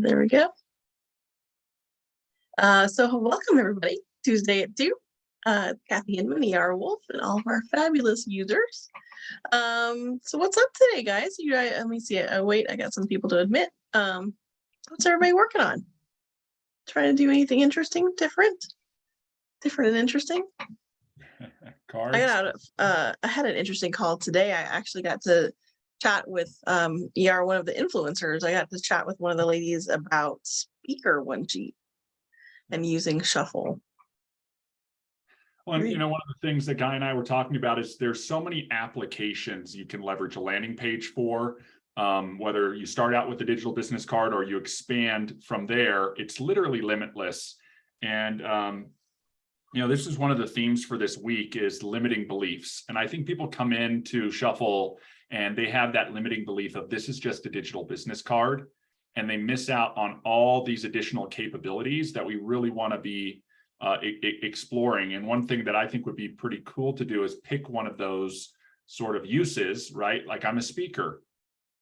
There we go. So welcome everybody. Tuesday at 2. Cathy Inman, ER Wolf, and all of our fabulous users. So what's up today, guys? Let me see. Wait, I got some people to admit. What's everybody working on? Trying to do anything interesting, different and interesting? Cards. I had an interesting call today. I actually got to chat with one of the influencers. I got to chat with one of the ladies about speaker one sheet and using Shuffle. Well, and one of the things that Guy and I were talking about is there's so many applications you can leverage a landing page for. Whether you start out with a digital business card or you expand from there, it's literally limitless. And this is one of the themes for this week is limiting beliefs. And I think people come into Shuffle and they have that limiting belief of this is just a digital business card, and they miss out on all these additional capabilities that we really want to be exploring. And one thing that I think would be pretty cool to do is pick one of those sort of uses, right? Like I'm a speaker,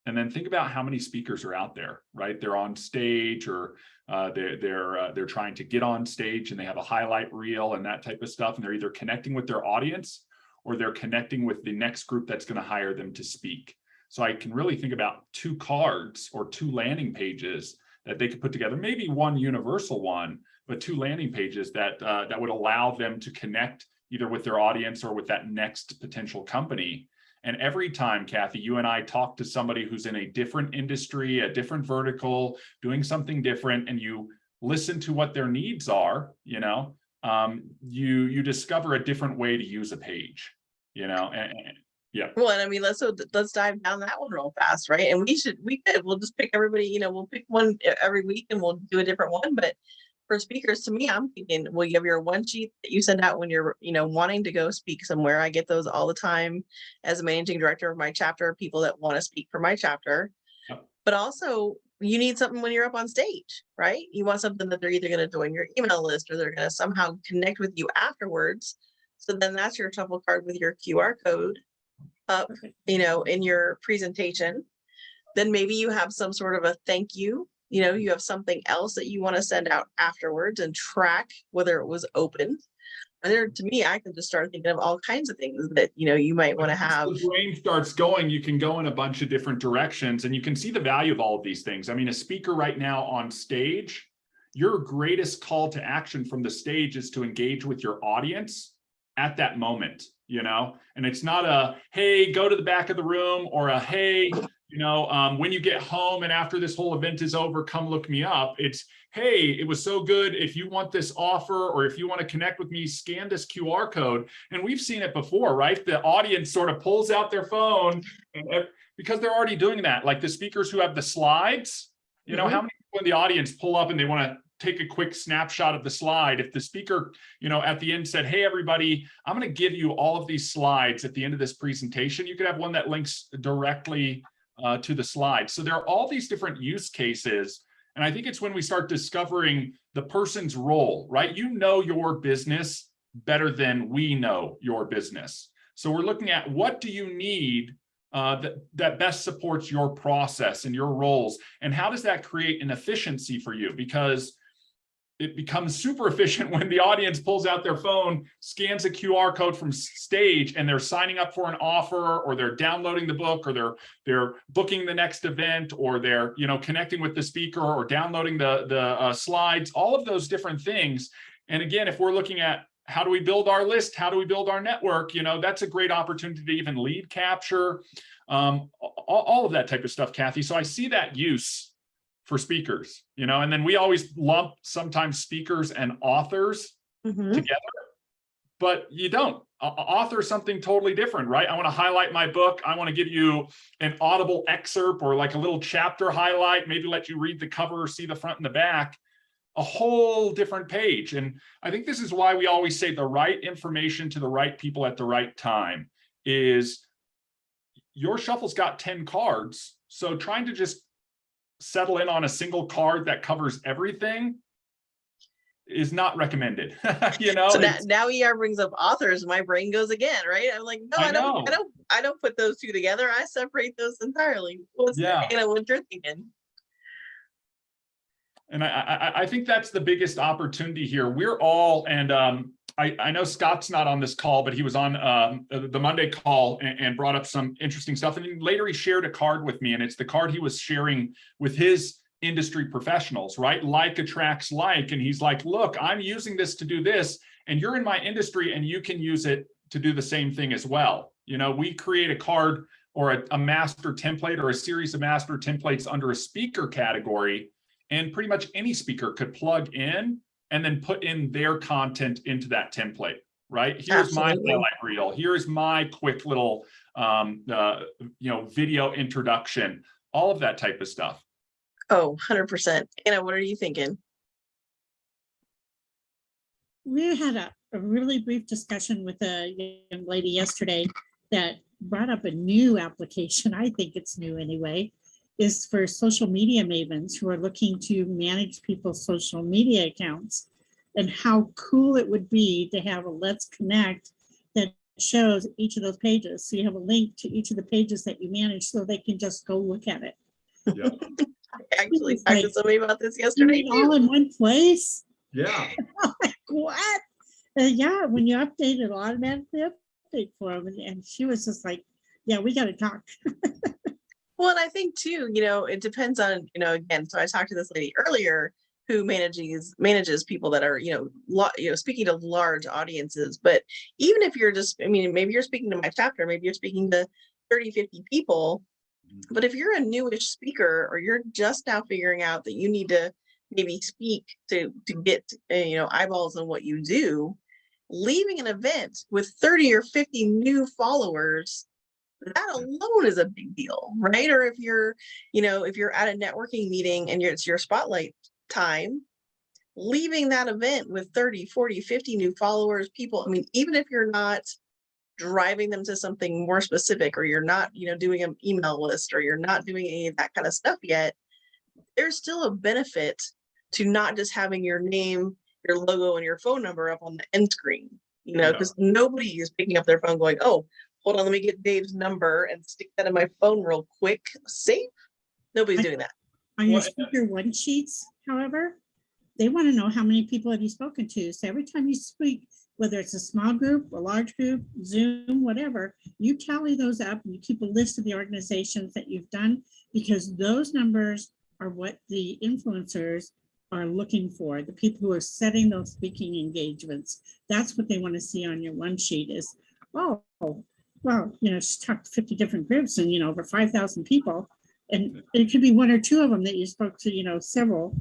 and then think about how many speakers are out there, right? They're on stage, or they're trying to get on stage, and they have a highlight reel and that type of stuff, and they're either connecting with their audience or they're connecting with the next group that's going to hire them to speak. So I can really think about 2 cards or 2 landing pages that they could put together, maybe one universal one, but 2 landing pages that would allow them to connect either with their audience or with that next potential company. And every time, Cathy, you and I talk to somebody who's in a different industry, a different vertical, doing something different, and you listen to what their needs are, you discover a different way to use a page, yeah. Well, and I mean, let's dive down that one real fast, right? And we'll just pick everybody, we'll pick one every week and we'll do a different one. But for speakers, to me, I'm thinking, well, you have your one sheet that you send out when you're, wanting to go speak somewhere. I get those all the time as a managing director of my chapter, people that want to speak for my chapter. Yep. But also you need something when you're up on stage, right? You want something that they're either going to join your email list or they're going to somehow connect with you afterwards. So then that's your Shuffle card with your QR code up, in your presentation. Then maybe you have some sort of a thank you. You have something else that you want to send out afterwards and track whether it was open. And to me, I can just start thinking of all kinds of things that you might want to have. Once the brain starts going, you can go in a bunch of different directions, and you can see the value of all of these things. I mean, a speaker right now on stage, your greatest call to action from the stage is to engage with your audience at that moment, and it's not a, hey, go to the back of the room, or a, hey, when you get home and after this whole event is over, come look me up. It's, hey, it was so good. If you want this offer, or if you want to connect with me, scan this QR code. And we've seen it before, right? The audience sort of pulls out their phone, and because they're already doing that. Like the speakers who have the slides, how many people in the audience pull up and they want to take a quick snapshot of the slide? If the speaker, at the end said, hey, everybody, I'm going to give you all of these slides at the end of this presentation, you could have one that links directly to the slide. So there are all these different use cases. And I think it's when we start discovering the person's role, right? Your business better than we know your business. So we're looking at what do you need that best supports your process and your roles, and how does that create an efficiency for you? Because it becomes super efficient when the audience pulls out their phone, scans a QR code from stage, and they're signing up for an offer, or they're downloading the book, or they're booking the next event, or they're connecting with the speaker, or downloading the slides, all of those different things. And again, if we're looking at how do we build our list, how do we build our network, that's a great opportunity to even lead capture, all of that type of stuff, Cathy. So I see that use for speakers, and then we always lump sometimes speakers and authors together, but you don't. Author is something totally different, right? I want to highlight my book. I want to give you an audible excerpt, or like a little chapter highlight, maybe let you read the cover or see the front and the back, a whole different page. And I think this is why we always say the right information to the right people at the right time. Is your Shuffle's got 10 cards, so trying to just settle in on a single card that covers everything is not recommended. So now ER brings up authors, my brain goes again, right? I'm like, no, I don't put those two together. I separate those entirely. What you're thinking? And I think that's the biggest opportunity here. We're all, and I know Scott's not on this call, but he was on the Monday call and brought up some interesting stuff. And then later he shared a card with me, and it's the card he was sharing with his industry professionals, right? Like attracts like, and he's like, look, I'm using this to do this, and you're in my industry and you can use it to do the same thing as well. You know, we create a card or a master template or a series of master templates under a speaker category, and pretty much any speaker could plug in and then put in their content into that template, right? Here's Absolutely. my highlight reel. Here's my quick little, video introduction, all of that type of stuff. Oh, 100%. Anna, what are you thinking? We had a really brief discussion with a young lady yesterday that brought up a new application. I think it's new anyway, is for social media mavens who are looking to manage people's social media accounts, and how cool it would be to have a Let's Connect that shows each of those pages. So you have a link to each of the pages that you manage so they can just go look at it. Yeah. I actually It's talked to like, somebody about this You yesterday mean all too. in one place? Yeah. Like, what? Yeah, when you update, it'll automatically update for them. And she was just like, yeah, we got to talk. Well, and I think too, it depends on, again, so I talked to this lady earlier who manages people that are, speaking to large audiences. But even if you're just, maybe you're speaking to my chapter, maybe you're speaking to 30, 50 people. But if you're a newish speaker, or you're just now figuring out that you need to maybe speak to get, eyeballs on what you do, leaving an event with 30 or 50 new followers, that alone is a big deal, right? Or if you're at a networking meeting and it's your spotlight time, leaving that event with 30, 40, 50 new followers, people, even if you're not driving them to something more specific, or you're not, doing an email list, or you're not doing any of that kind of stuff yet, there's still a benefit to not just having your name, your logo, and your phone number up on the end screen, because nobody is picking up their phone going, oh, hold on, let me get Dave's number and stick that in my phone real quick. Safe? Nobody's doing that. On your speaker one sheets, however, they want to know how many people have you spoken to. So every time you speak, whether it's a small group, a large group, Zoom, whatever, you tally those up and you keep a list of the organizations that you've done, because those numbers are what the influencers are looking for. The people who are setting those speaking engagements, that's what they want to see on your one sheet is, oh, well, she's talked to 50 different groups and, over 5,000 people. And it could be one or two of them that you spoke to, several,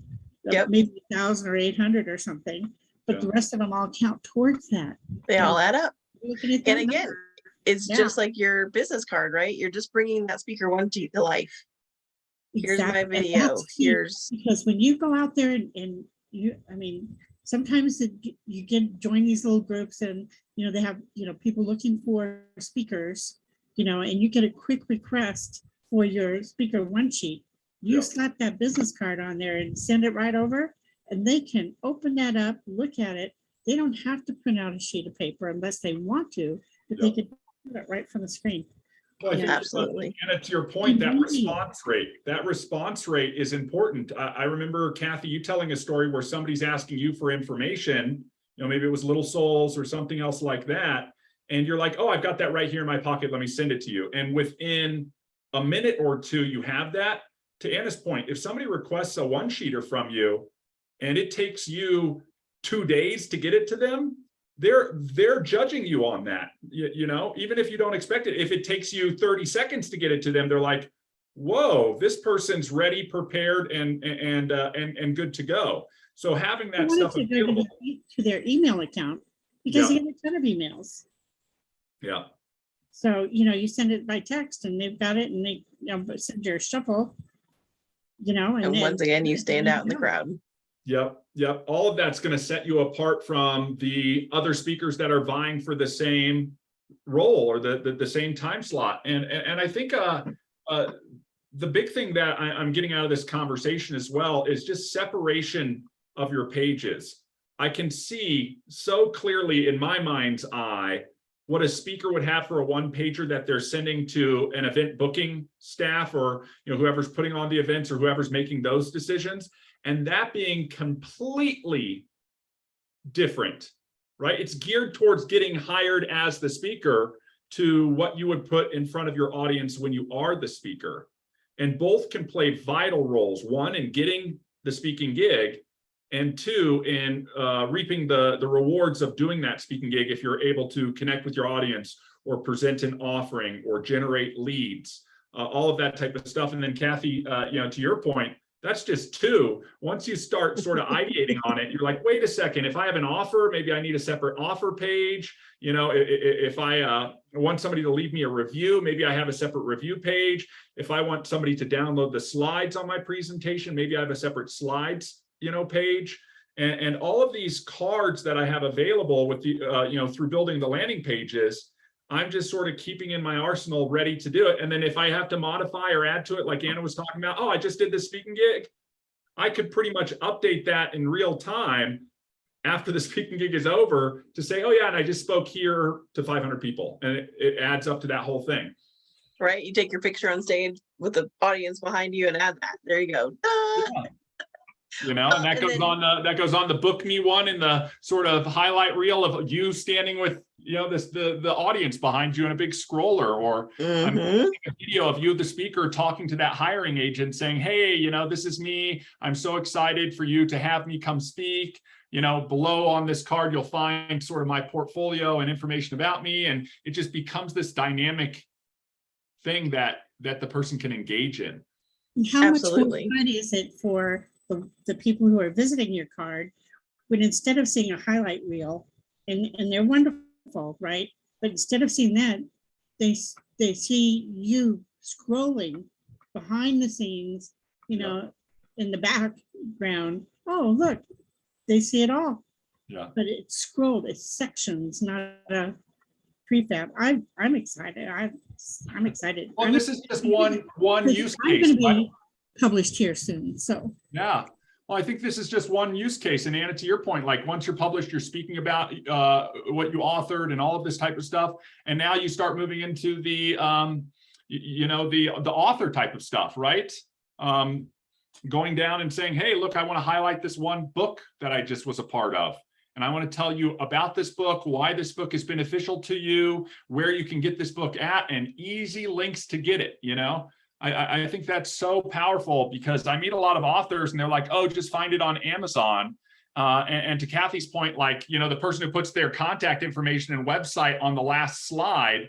maybe 1,000 or 800 or something, but the rest of them all count towards that. They all add up. And again, it's just like your business card, right? You're just bringing that speaker one sheet to life. Here's my video. Because when you go out there and you, sometimes you join these little groups and, they have, people looking for speakers, and you get a quick request for your speaker one sheet. You slap that business card on there and send it right over, and they can open that up, look at it. They don't have to print out a sheet of paper unless they want to, but they can do it right from the screen. Well, I think absolutely. And to your point, that response rate is important. I remember, Cathy, you telling a story where somebody's asking you for information, maybe it was Little Souls or something else like that. And you're like, oh, I've got that right here in my pocket. Let me send it to you. And within a minute or two, you have that. To Anna's point, if somebody requests a one-sheeter from you and it takes you 2 days to get it to them, they're judging you on that, even if you don't expect it. If it takes you 30 seconds to get it to them, they're like, whoa, this person's ready, prepared, and good to go. So having that stuff available to their email account, because they get a ton of emails. Yeah. So, you send it by text and they've got it, and they send your shuffle, and once again, you stand out in the crowd. Yep. All of that's going to set you apart from the other speakers that are vying for the same role or the same time slot. And I think the big thing that I'm getting out of this conversation as well is just separation of your pages. I can see so clearly in my mind's eye what a speaker would have for a one-pager that they're sending to an event booking staff, or whoever's putting on the events or whoever's making those decisions. and that being completely different, right? It's geared towards getting hired as the speaker to what you would put in front of your audience when you are the speaker. And both can play vital roles, one in getting the speaking gig, and two in reaping the rewards of doing that speaking gig if you're able to connect with your audience or present an offering or generate leads, all of that type of stuff. And then Cathy, to your point, that's just two. Once you start sort of ideating on it, you're like, wait a second, if I have an offer, maybe I need a separate offer page. If I want somebody to leave me a review, maybe I have a separate review page. If I want somebody to download the slides on my presentation, maybe I have a separate slides, page. And all of these cards that I have available with the, through building the landing pages, I'm just sort of keeping in my arsenal ready to do it. And then if I have to modify or add to it, like Anna was talking about, oh, I just did this speaking gig, I could pretty much update that in real time after the speaking gig is over to say, oh yeah, and I just spoke here to 500 people. And it adds up to that whole thing. Right? You take your picture on stage with the audience behind you and add that. There you go. Yeah. And that goes on the book me one in the sort of highlight reel of you standing with the audience behind you in a big scroller, or I'm a video of you, the speaker, talking to that hiring agent saying, hey, this is me, I'm so excited for you to have me come speak. Below on this card you'll find sort of my portfolio and information about me, and it just becomes this dynamic thing that the person can engage in. And how much more fun is it for the people who are visiting your card when instead of seeing a highlight reel, and they're wonderful, right? But instead of seeing that, they see you scrolling behind the scenes, in the background. Oh, look, they see it all. Yeah. But it's scrolled, it's sections, not a prefab. I'm excited. I'm excited. Well, this is just one use I'm case. going to be published here soon, so. Yeah. Well, I think this is just one use case. And Anna, to your point, like once you're published, you're speaking about what you authored and all of this type of stuff. And now you start moving into the, the author type of stuff, right? Going down and saying, hey, look, I want to highlight this one book that I just was a part of. And I want to tell you about this book, why this book is beneficial to you, where you can get this book at, and easy links to get it, I think that's so powerful, because I meet a lot of authors and they're like, oh, just find it on Amazon. And to Cathy's point, like, the person who puts their contact information and website on the last slide,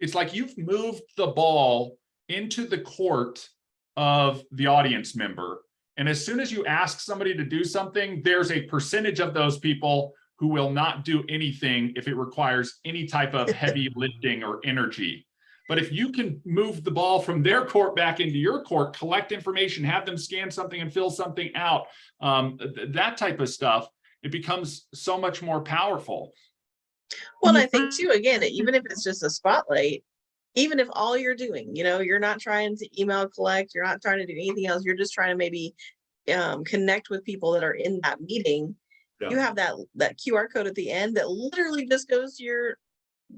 it's like you've moved the ball into the court of the audience member. And as soon as you ask somebody to do something, there's a percentage of those people who will not do anything if it requires any type of heavy lifting or energy. But if you can move the ball from their court back into your court, collect information, have them scan something and fill something out, that type of stuff, it becomes so much more powerful. Well, I think too, again, even if it's just a spotlight, even if all you're doing, you're not trying to email collect, you're not trying to do anything else, you're just trying to maybe connect with people that are in that meeting. Yeah. You have that QR code at the end that literally just goes to your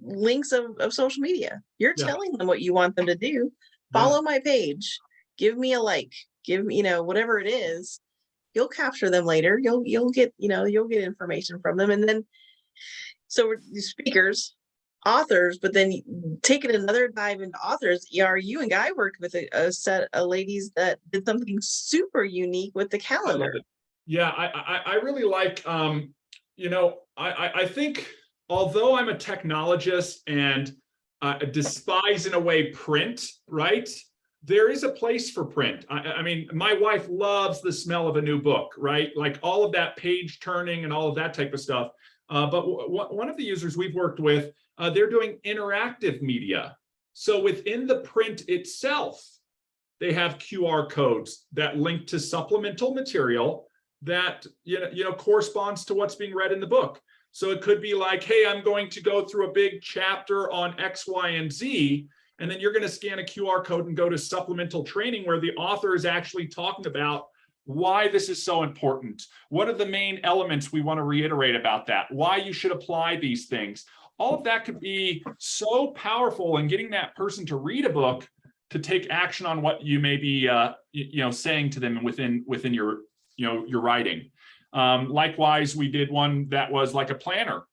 links of social media. You're telling them what you want them to do. Follow my page, give me a like, give me, whatever it is. You'll capture them later. You'll get, you'll get information from them. And then, so we're speakers, authors, but then taking another dive into authors, you and Guy worked with a set of ladies that did something super unique with the calendar. Yeah, I really like, I think, although I'm a technologist and despise in a way print, right? There is a place for print. I mean, my wife loves the smell of a new book, right? Like all of that page turning and all of that type of stuff. But one of the users we've worked with, they're doing interactive media. So within the print itself, they have QR codes that link to supplemental material that corresponds to what's being read in the book. So it could be like, hey, I'm going to go through a big chapter on X, Y, and Z, and then you're going to scan a QR code and go to supplemental training where the author is actually talking about why this is so important. What are the main elements we want to reiterate about that? Why you should apply these things. All of that could be so powerful in getting that person to read a book to take action on what you may be saying to them within your you're writing. Likewise, we did one that was like a planner.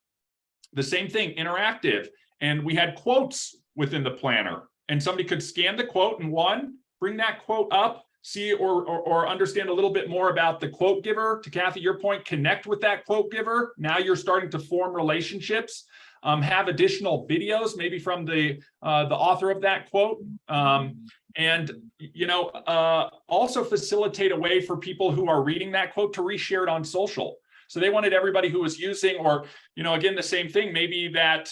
The same thing, interactive. And we had quotes within the planner. And somebody could scan the quote and bring that quote up, see or understand a little bit more about the quote giver. To Cathy, your point, connect with that quote giver. Now you're starting to form relationships. Have additional videos, maybe from the author of that quote. And also facilitate a way for people who are reading that quote to reshare it on social. So they wanted everybody who was using, or, again, the same thing, maybe that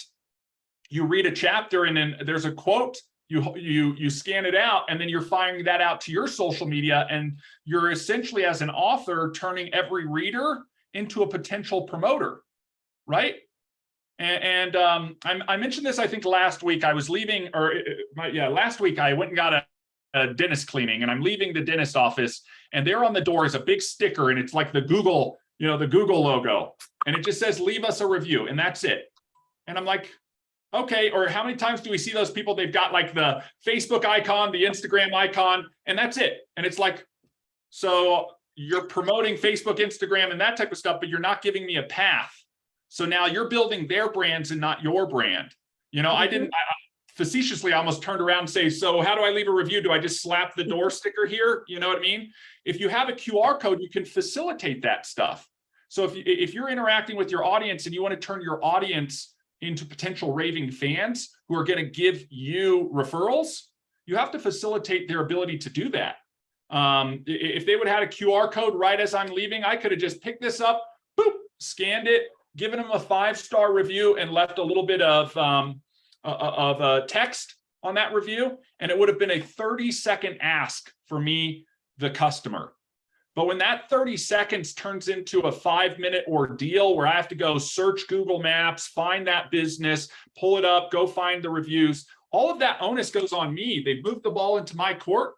you read a chapter and then there's a quote, you scan it out, and then you're firing that out to your social media, and you're essentially, as an author, turning every reader into a potential promoter, right? And I mentioned this, I think, last week. I was leaving, last week I went and got a dentist cleaning, and I'm leaving the dentist office, and there on the door is a big sticker, and it's like the Google logo, and it just says, leave us a review, and that's it. And I'm like, okay, or how many times do we see those people? They've got like the Facebook icon, the Instagram icon, and that's it. And it's like, so you're promoting Facebook, Instagram, and that type of stuff, but you're not giving me a path. So now you're building their brands and not your brand. I facetiously almost turned around and say, so how do I leave a review? Do I just slap the door sticker here? You know what I mean? If you have a QR code, you can facilitate that stuff. So if you're interacting with your audience and you want to turn your audience into potential raving fans who are going to give you referrals, you have to facilitate their ability to do that. If they would have had a QR code right as I'm leaving, I could have just picked this up, boop, scanned it, given them a 5-star review, and left a little bit of text on that review, and it would have been a 30-second ask for me, the customer. But when that 30 seconds turns into a 5-minute ordeal where I have to go search Google Maps, find that business, pull it up, go find the reviews, all of that onus goes on me. They've moved the ball into my court,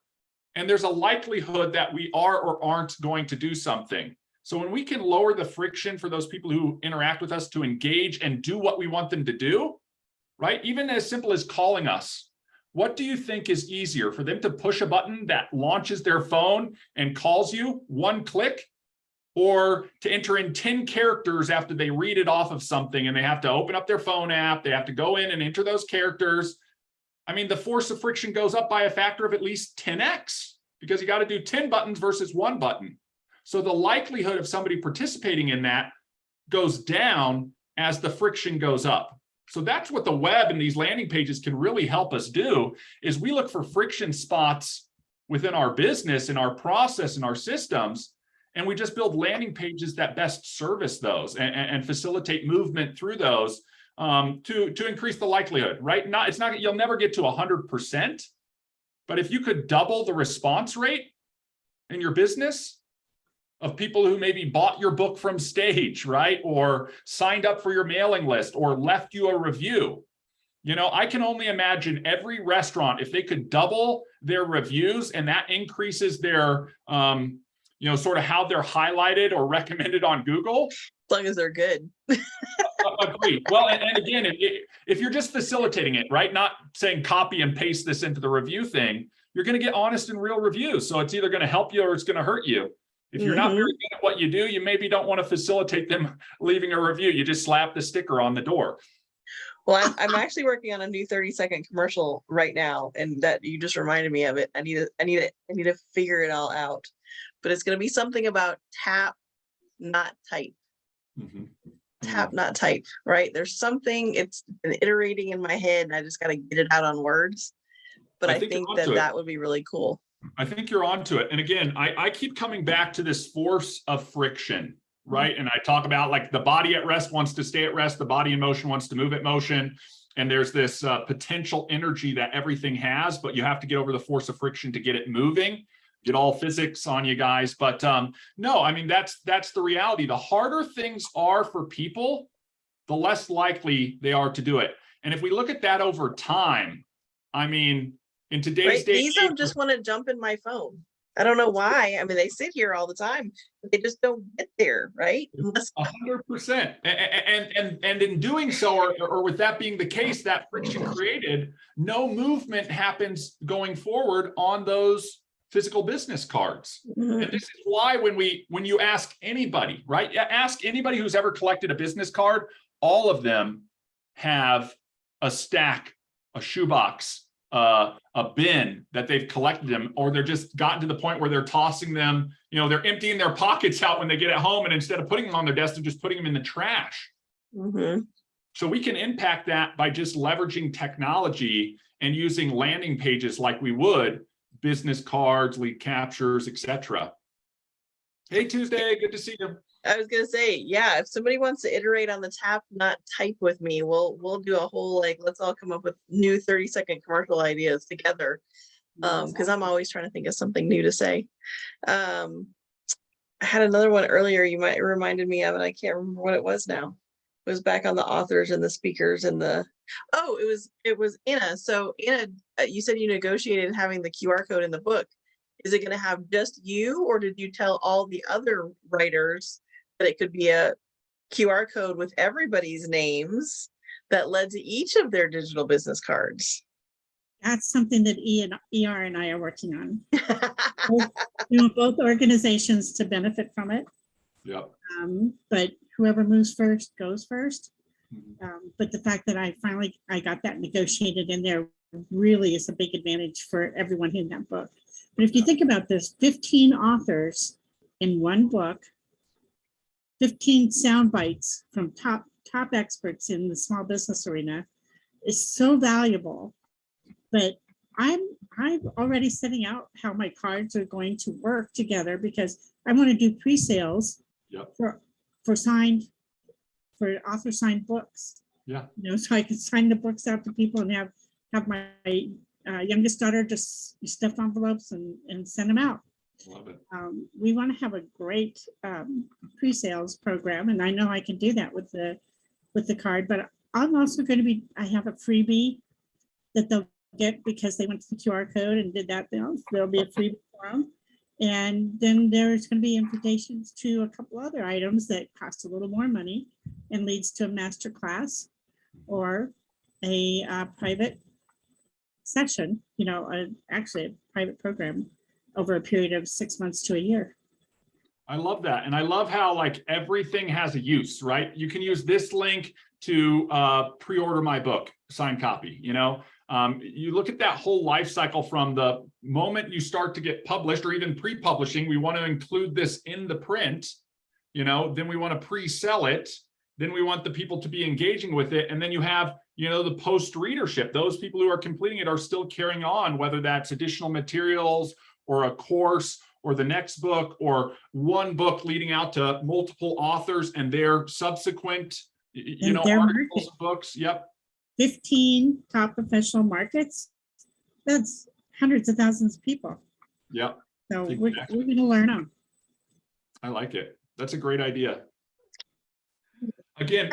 and there's a likelihood that we are or aren't going to do something. So when we can lower the friction for those people who interact with us to engage and do what we want them to do, right? Even as simple as calling us. What do you think is easier, for them to push a button that launches their phone and calls you, 1 click, or to enter in 10 characters after they read it off of something and they have to open up their phone app, they have to go in and enter those characters? I mean, the force of friction goes up by a factor of at least 10x, because you got to do 10 buttons versus 1 button. So the likelihood of somebody participating in that goes down as the friction goes up. So that's what the web and these landing pages can really help us do, is we look for friction spots within our business and our process and our systems, and we just build landing pages that best service those and facilitate movement through those to increase the likelihood, right? You'll never get to 100%, but if you could double the response rate in your business of people who maybe bought your book from Stage, right? Or signed up for your mailing list or left you a review. I can only imagine every restaurant, if they could double their reviews, and that increases their, sort of how they're highlighted or recommended on Google. As long as they're good. Agreed. Well, and again, if you're just facilitating it, right? Not saying copy and paste this into the review thing, you're going to get honest and real reviews. So it's either going to help you or it's going to hurt you. If you're not very good at what you do, you maybe don't want to facilitate them leaving a review. You just slap the sticker on the door. Well, I'm actually working on a new 30-second commercial right now, and that you just reminded me of it. I need to figure it all out. But it's going to be something about tap, not type. Mm-hmm. Tap, not type, right? There's something, it's been iterating in my head, and I just got to get it out on words. But I think that would be really cool. I think you're onto it. And again, I keep coming back to this force of friction, right? And I talk about, like, the body at rest wants to stay at rest, the body in motion wants to move at motion. And there's this potential energy that everything has, but you have to get over the force of friction to get it moving. Get all physics on you guys. But no, I mean, that's the reality. The harder things are for people, the less likely they are to do it. And if we look at that over time, I mean, in today's day, these don't just want to jump in my phone. I don't know why. I mean, they sit here all the time, but they just don't get there, right? 100%. And in doing so, or with that being the case, that friction created, no movement happens going forward on those physical business cards. Mhm. And this is why when you ask anybody, right? Yeah, ask anybody who's ever collected a business card, all of them have a stack, a shoebox, a bin that they've collected them, or they're just gotten to the point where they're tossing them, they're emptying their pockets out when they get at home, and instead of putting them on their desk, they're just putting them in the trash. Mhm. So we can impact that by just leveraging technology and using landing pages like we would business cards, lead captures, etc. Hey, Tuesday, good to see you. I was gonna say, yeah, if somebody wants to iterate on the tap, not type with me, we'll do a whole, like, let's all come up with new 30-second commercial ideas together. Because I'm always trying to think of something new to say. I had another one earlier you might reminded me of, and I can't remember what it was now. It was back on the authors and the speakers and it was Anna. So Anna, you said you negotiated having the QR code in the book. Is it going to have just you, or did you tell all the other writers that it could be a QR code with everybody's names that led to each of their digital business cards? That's something that ER and I are working on. We want both organizations to benefit from it. Yep. But whoever moves first goes first. Mhm. But the fact that I got that negotiated in there really is a big advantage for everyone in that book. But if you think about this, 15 authors in one book, 15 sound bites from top experts in the small business arena is so valuable. But I'm already setting out how my cards are going to work together, because I want to do pre-sales Yep. for author signed books. Yeah. So I can sign the books out to people and have my youngest daughter just stuff envelopes and send them out. Love it. We want to have a great pre-sales program, and I know I can do that with the card. But I'm also going to I have a freebie that they'll get because they went to the QR code and did that. There'll be a freebie for them. And then there's going to be invitations to a couple other items that cost a little more money and leads to a master class or a private session, actually a private program over a period of 6 months to a year. I love that. And I love how like everything has a use, right? You can use this link to pre-order my book, signed copy, you look at that whole life cycle from the moment you start to get published, or even pre-publishing. We want to include this in the print, then we want to pre-sell it. Then we want the people to be engaging with it. And then you have, the post readership. Those people who are completing it are still carrying on, whether that's additional materials or a course or the next book or one book leading out to multiple authors and their subsequent, articles and books. Yep. 15 top professional markets. That's hundreds of thousands of people. Yep. So Exactly. we're going to learn them. I like it. That's a great idea. Again,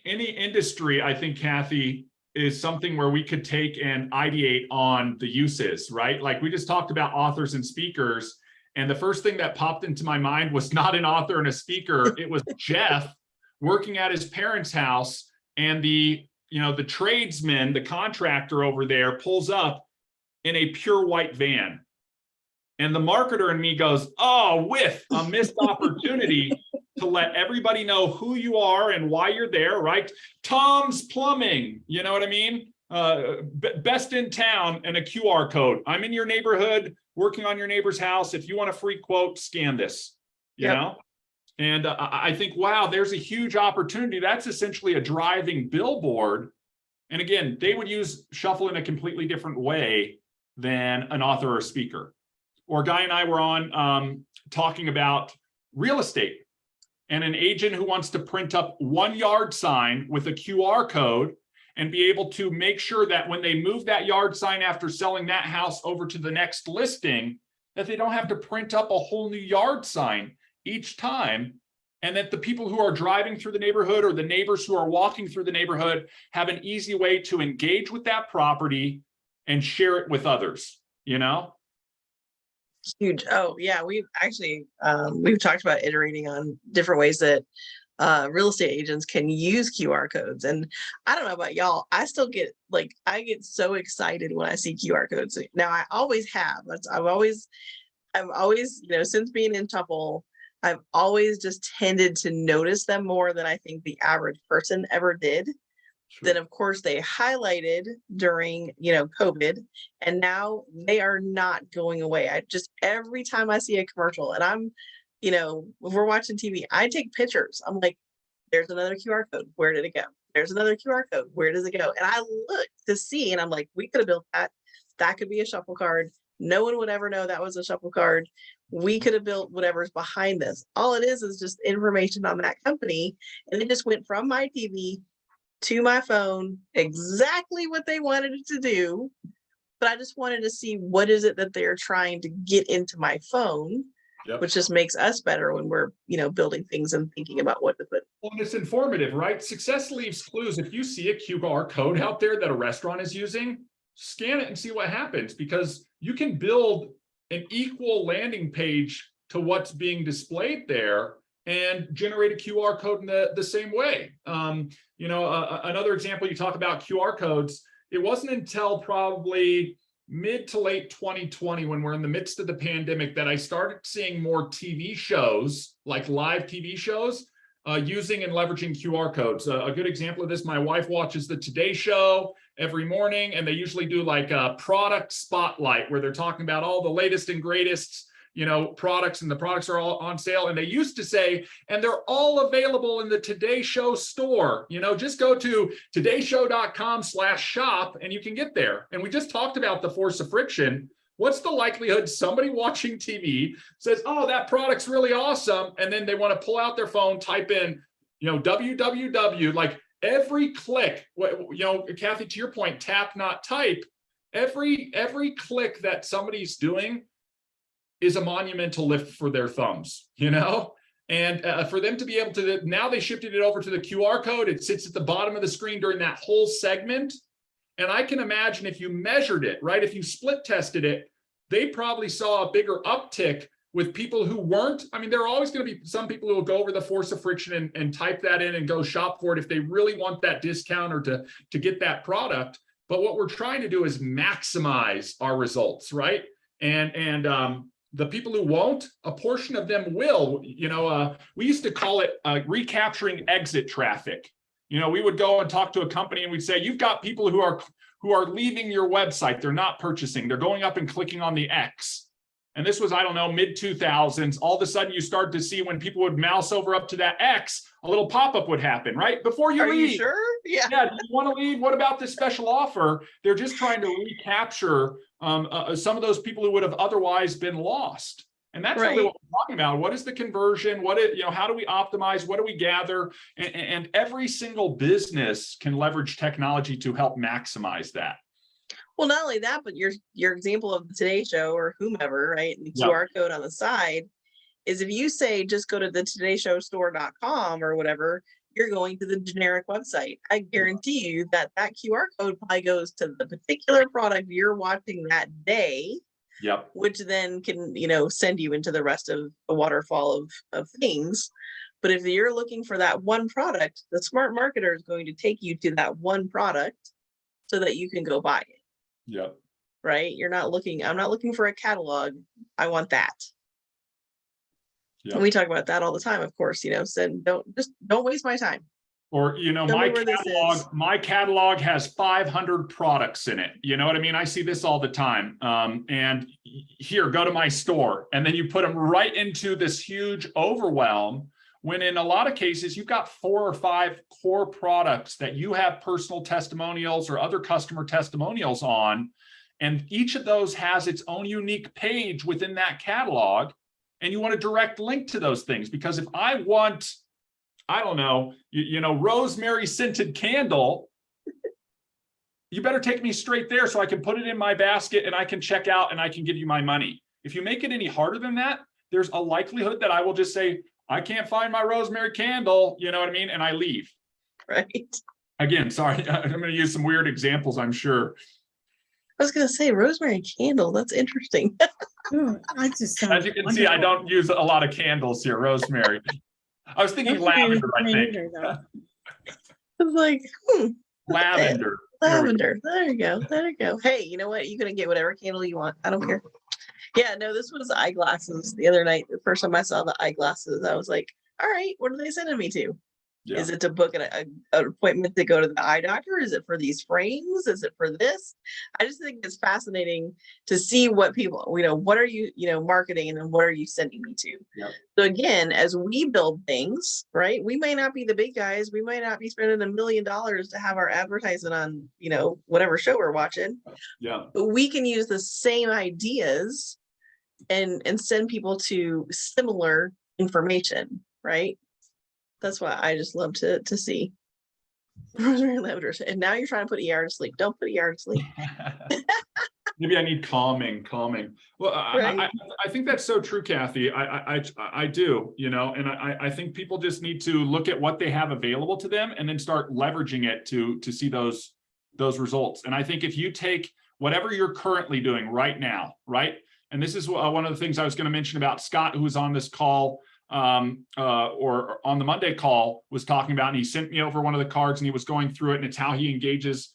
any industry, I think, Cathy, is something where we could take and ideate on the uses, right? Like we just talked about authors and speakers. And the first thing that popped into my mind was not an author and a speaker. It was Jeff working at his parents' house, and the tradesman, the contractor over there, pulls up in a pure white van. And the marketer in me goes, oh, with a missed opportunity to let everybody know who you are and why you're there, right? Tom's Plumbing, you know what I mean? Best in town, and a QR code. I'm in your neighborhood, working on your neighbor's house. If you want a free quote, scan this, you know? And I think, wow, there's a huge opportunity. That's essentially a driving billboard. And again, they would use Shuffle in a completely different way than an author or speaker. Or Guy and I were on talking about real estate, and an agent who wants to print up 1 yard sign with a QR code and be able to make sure that when they move that yard sign after selling that house over to the next listing, that they don't have to print up a whole new yard sign each time, and that the people who are driving through the neighborhood or the neighbors who are walking through the neighborhood have an easy way to engage with that property and share it with others, Huge. Oh yeah, we've actually we've talked about iterating on different ways that real estate agents can use QR codes. And I don't know about y'all, I still get like, I get so excited when I see QR codes. Now I always have. I've always, since being in Tuple, I've always just tended to notice them more than I think the average person ever did. Then of course they highlighted during, COVID, and now they are not going away. I just, every time I see a commercial and I'm, if we're watching TV, I take pictures. I'm like, there's another QR code. Where did it go? There's another QR code. Where does it go? And I look to see, and I'm like, we could have built that. That could be a shuffle card. No one would ever know that was a shuffle card. We could have built whatever's behind this. All it is just information on that company. And it just went from my TV to my phone, exactly what they wanted it to do. But I just wanted to see what is it that they're trying to get into my phone, which just makes us better when we're, building things and thinking about what to put. Well, and it's informative, right? Success leaves clues. If you see a QR code out there that a restaurant is using, scan it and see what happens, because you can build an equal landing page to what's being displayed there and generate a QR code in the same way. Another example, you talk about QR codes. It wasn't until probably mid to late 2020, when we're in the midst of the pandemic, that I started seeing more TV shows, like live TV shows, using and leveraging QR codes. A good example of this, my wife watches the Today Show every morning, and they usually do like a product spotlight where they're talking about all the latest and greatest products, and the products are all on sale. And they used to say, and they're all available in the Today Show store. Just go to todayshow.com/shop and you can get there. And we just talked about the force of friction. What's the likelihood somebody watching TV says, oh, that product's really awesome, and then they want to pull out their phone, type in, www, like every click, Cathy, to your point, tap, not type. Every click that somebody's doing is a monumental lift for their thumbs, and for them to be able to, now they shifted it over to the QR code. It sits at the bottom of the screen during that whole segment. And I can imagine if you measured it, right, if you split tested it, they probably saw a bigger uptick with people who weren't. I mean, there are always going to be some people who will go over the force of friction and type that in and go shop for it if they really want that discount or to get that product. But what we're trying to do is maximize our results, right? And the people who won't, a portion of them will. We used to call it recapturing exit traffic. We would go and talk to a company and we'd say, you've got people who are leaving your website. They're not purchasing. They're going up and clicking on the X. And this was, I don't know, mid 2000s. All of a sudden you start to see when people would mouse over up to that X, a little pop-up would happen, right? Before you leave. Are you sure? Yeah. Yeah. Do you want to leave? What about this special offer? They're just trying to recapture some of those people who would have otherwise been lost. And that's really what we're talking about. What is the conversion? How do we optimize? What do we gather? And every single business can leverage technology to help maximize that. Well, not only that, but your example of the Today Show or whomever, right? And the QR code on the side is, if you say just go to the todayshowstore.com or whatever, you're going to the generic website. I guarantee you that QR code probably goes to the particular product you're watching that day. Yep. Which then can, send you into the rest of the waterfall of things. But if you're looking for that one product, the smart marketer is going to take you to that one product so that you can go buy it. Yep. Right? I'm not looking for a catalog. I want that. Yep. And we talk about that all the time, of course, so don't waste my time. Or, my catalog has 500 products in it. You know what I mean? I see this all the time. And here, go to my store. And then you put them right into this huge overwhelm, when in a lot of cases, you've got 4 or 5 core products that you have personal testimonials or other customer testimonials on. And each of those has its own unique page within that catalog. And you want a direct link to those things, because if I want, I don't know, rosemary scented candle, you better take me straight there so I can put it in my basket and I can check out and I can give you my money. If you make it any harder than that, there's a likelihood that I will just say, I can't find my rosemary candle, you know what I mean? And I leave. Right. Again, sorry, I'm going to use some weird examples, I'm sure. I was going to say rosemary candle. That's interesting. Oh, I just As you can see, I don't use a lot of candles here, rosemary. I was thinking That's what I was lavender, I saying think. either, though. It's like, Lavender. There we go. lavender. There you go. There you go. Hey, you know what? You can get whatever candle you want. I don't care. Yeah, no, this was eyeglasses the other night. The first time I saw the eyeglasses, I was like, all right, what are they sending me to? Yeah. Is it to book an appointment to go to the eye doctor? Is it for these frames? Is it for this? I just think it's fascinating to see what people, what are you, marketing, and then what are you sending me to? Yep. So again, as we build things, right, we may not be the big guys. We might not be spending $1 million to have our advertisement on, whatever show we're watching. Yeah. But we can use the same ideas and send people to similar information, right? That's why I just love to see. And now you're trying to put ER to sleep. Don't put ER to sleep. Maybe I need calming. Well, Right? I think that's so true, Cathy. I do, and I think people just need to look at what they have available to them and then start leveraging it to see those results. And I think if you take whatever you're currently doing right now, right? And this is one of the things I was going to mention about Scott, who was on this call or on the Monday call, was talking about, and he sent me over one of the cards and he was going through it, and it's how he engages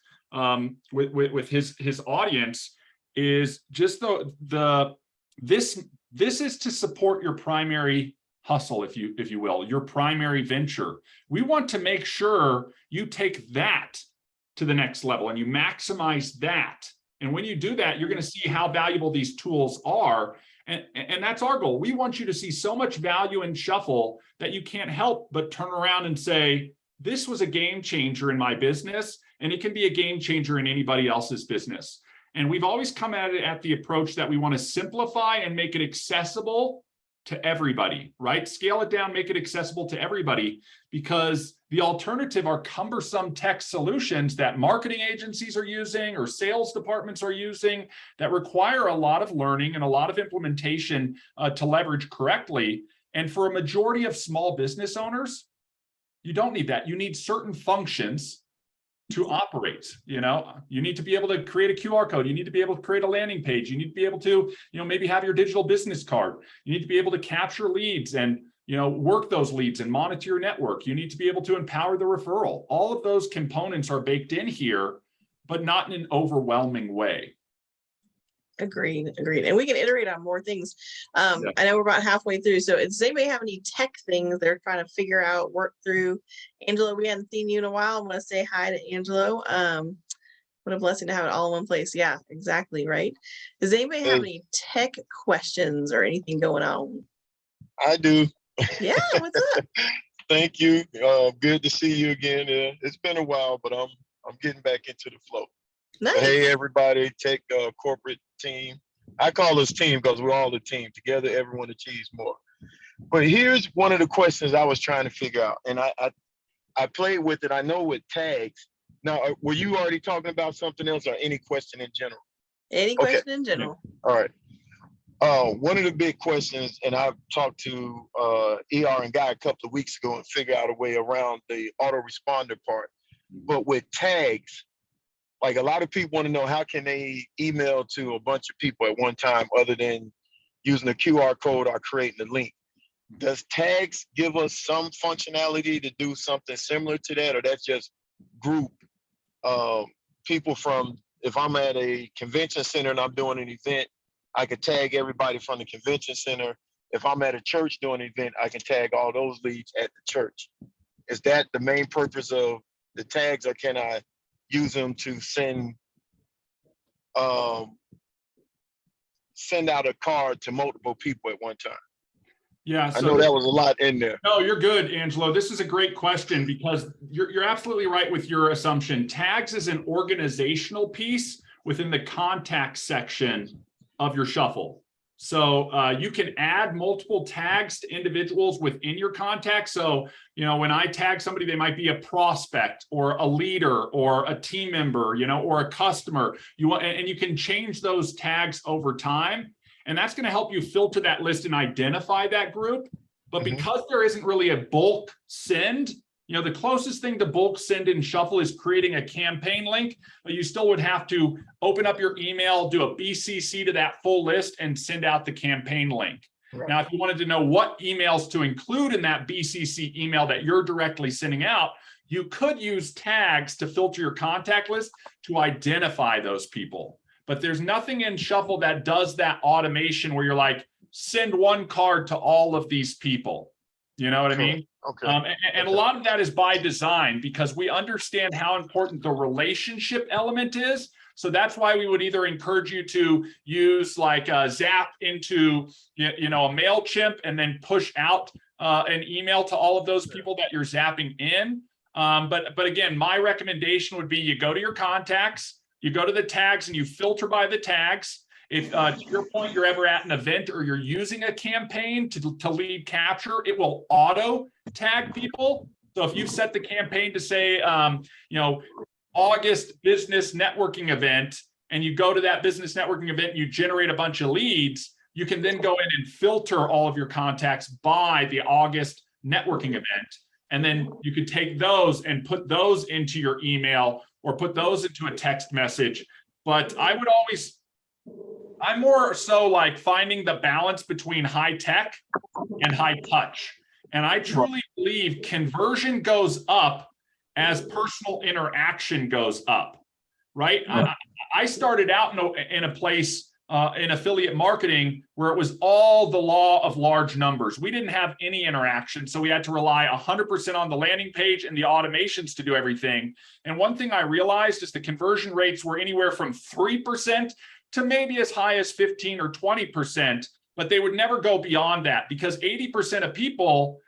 with his audience, is just this is to support your primary hustle, if you will, your primary venture. We want to make sure you take that to the next level and you maximize that. And when you do that, you're going to see how valuable these tools are. And that's our goal. We want you to see so much value in Shuffle that you can't help but turn around and say, this was a game changer in my business, and it can be a game changer in anybody else's business. And we've always come at it at the approach that we want to simplify and make it accessible to everybody, right? Scale it down, make it accessible to everybody, because the alternative are cumbersome tech solutions that marketing agencies are using or sales departments are using that require a lot of learning and a lot of implementation to leverage correctly. And for a majority of small business owners, you don't need that. You need certain functions to operate. You need to be able to create a QR code. You need to be able to create a landing page. You need to be able to, maybe have your digital business card. You need to be able to capture leads and, work those leads and monitor your network. You need to be able to empower the referral. All of those components are baked in here, but not in an overwhelming way. Agreed. And we can iterate on more things. I know we're about halfway through. So does anybody have any tech things they're trying to figure out, work through? Angelo, we hadn't seen you in a while. I want to say hi to Angelo. What a blessing to have it all in one place. Yeah, exactly. Right. Does anybody have any tech questions or anything going on? I do. Yeah. What's up? Thank you. Good to see you again. It's been a while, but I'm getting back into the flow. Nice. But hey, everybody, tech corporate team. I call us team because we're all a team. Together, everyone achieves more. But here's one of the questions I was trying to figure out, and I played with it. I know with tags. Now, were you already talking about something else, or any question in general? Any question in general? All right. One of the big questions, and I've talked to ER and Guy a couple of weeks ago and figure out a way around the autoresponder part. But with tags, like a lot of people want to know, how can they email to a bunch of people at one time other than using a QR code or creating a link? Does tags give us some functionality to do something similar to that, or that's just group people from, if I'm at a convention center and I'm doing an event, I could tag everybody from the convention center. If I'm at a church doing an event, I can tag all those leads at the church. Is that the main purpose of the tags, or can I use them to send out a card to multiple people at one time? Yeah, I know that was a lot in there. No, you're good, Angelo. This is a great question, because you're absolutely right with your assumption. Tags is an organizational piece within the contact section of your Shuffle. So you can add multiple tags to individuals within your contacts. So, when I tag somebody, they might be a prospect or a leader or a team member, or a customer. And you can change those tags over time. And that's going to help you filter that list and identify that group. But because there isn't really a bulk send, the closest thing to bulk send in Shuffle is creating a campaign link, but you still would have to open up your email, do a BCC to that full list, and send out the campaign link. Now, if you wanted to know what emails to include in that BCC email that you're directly sending out, you could use tags to filter your contact list to identify those people. But there's nothing in Shuffle that does that automation where you're like, send one card to all of these people. You know what I mean? Okay. And a lot of that is by design because we understand how important the relationship element is. So that's why we would either encourage you to use like a Zap into, a MailChimp and then push out an email to all of those people that you're zapping in. But again, my recommendation would be you go to your contacts, you go to the tags and you filter by the tags. If to your point, you're ever at an event or you're using a campaign to lead capture, it will auto tag people. So if you set the campaign to say, August business networking event, and you go to that business networking event, you generate a bunch of leads, you can then go in and filter all of your contacts by the August networking event. And then you could take those and put those into your email or put those into a text message. But I'm more so like finding the balance between high tech and high touch. And I truly believe conversion goes up as personal interaction goes up, right? I started out in a place in affiliate marketing where it was all the law of large numbers. We didn't have any interaction, so we had to rely 100% on the landing page and the automations to do everything. And one thing I realized is the conversion rates were anywhere from 3% to maybe as high as 15 or 20%, but they would never go beyond that because 80% of people,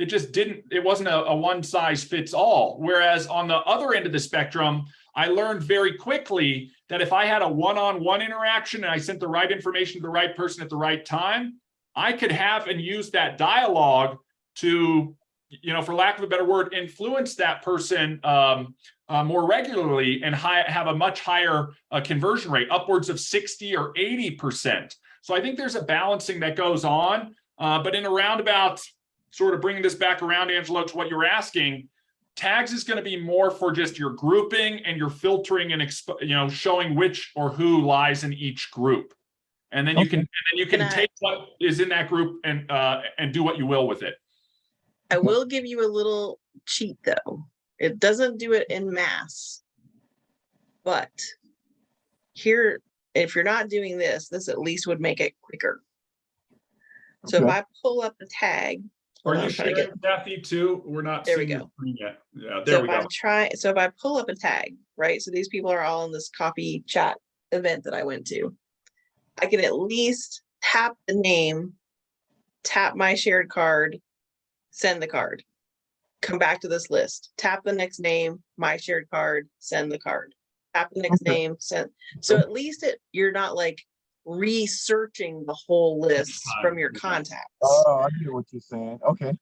it wasn't a one size fits all. Whereas on the other end of the spectrum, I learned very quickly that if I had a one-on-one interaction and I sent the right information to the right person at the right time, I could have and use that dialogue to, for lack of a better word, influence that person more regularly and have a much higher conversion rate, upwards of 60 or 80%. So I think there's a balancing that goes on, but in a roundabout, sort of bringing this back around, Angelo, to what you're asking, tags is going to be more for just your grouping and your filtering and showing which or who lies in each group, and then you can take what is in that group and do what you will with it. I will give you a little cheat though. It doesn't do it in mass, but here, if you're not doing this at least would make it quicker. So if I pull up the tag. Are you sharing, Cathy, too? We're not. There we go. Yet. Yeah, there we go. So if I pull up a tag, right? So these people are all in this coffee chat event that I went to. I can at least tap the name, tap my shared card, send the card, come back to this list, tap the next name, my shared card, send the card, tap the next name, send. So at least you're not like researching the whole list from your contacts. Oh, I hear what you're saying. Okay.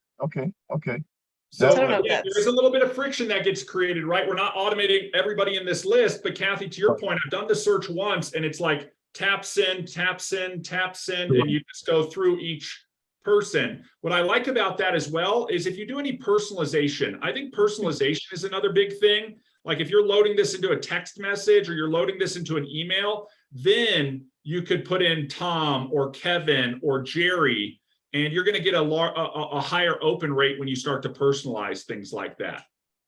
So there's a little bit of friction that gets created, right? We're not automating everybody in this list, but Cathy, to your point, I've done the search once and it's like tap send, and you just go through each person. What I like about that as well is if you do any personalization, I think personalization is another big thing. Like if you're loading this into a text message or you're loading this into an email, then you could put in Tom or Kevin or Jerry, and you're going to get a higher open rate when you start to personalize things like that.